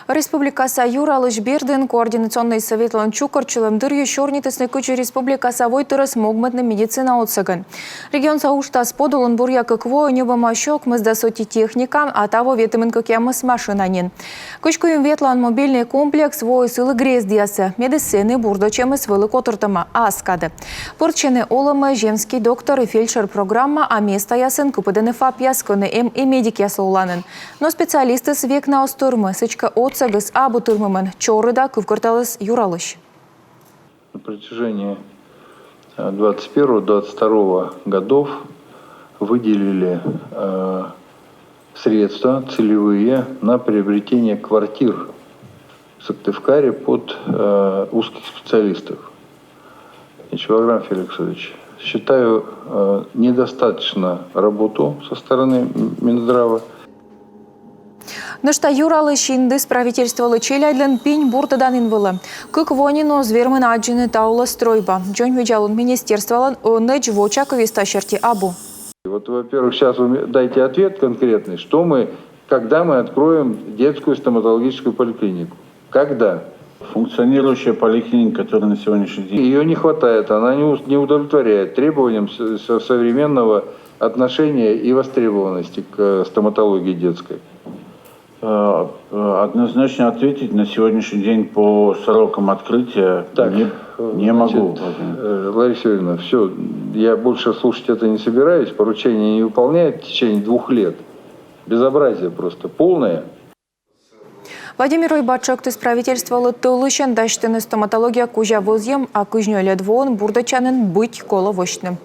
Республикаса Юралыш Берден координационный совет Ланчукар Чулымдыр ешорни тесникучи республикаса войтырыс могмытны медицина отсыгын. Регион сауштас подолын бурья кыкво небомащок мыздасоти техника, а того ветымын кыкемыс машинанин. Кычкуем ветлан мобильный комплекс войсылы грездиясы, медицины бурдочемыс вылык отыртыма аскады. Пырчены олымы земский доктор и фельдшер программа, а место ясын купыдыны фап яскыны и медик ясылуланын. Но специалисты с век на остурмы, сычка отсагыс абу турмымын, чорыда кывкырталыс Юралыш. На протяжении 21-22 годов выделили средства целевые на приобретение квартир в Сыктывкаре под узких специалистов. Ваграм Феликсович, считаю недостаточно работу со стороны Минздрава. Нышта Юралыш индыс правительство лычеляйлен пень буртадан инвылы. Кык вонино звермын аджины таула стройба. Джон Виджалун министерстволан нэч воча кывиста черти абу. Вот, во-первых, сейчас вы дайте ответ конкретный, когда мы откроем детскую стоматологическую поликлинику. Когда? Функционирующая поликлиника, которая на сегодняшний день... Ее не хватает, она не удовлетворяет требованиям современного отношения и востребованности к стоматологии детской. Однозначно ответить на сегодняшний день по срокам открытия не могу. Лариса Юрьевна, все, я больше слушать это не собираюсь, поручение не выполняет в течение 2 лет. Безобразие просто, полное. Владимир Ойбачок тыс правительстволы тылышен даштыны стоматология кужа возьем, а кужнёле двоон бурдачанын быть коло вошным.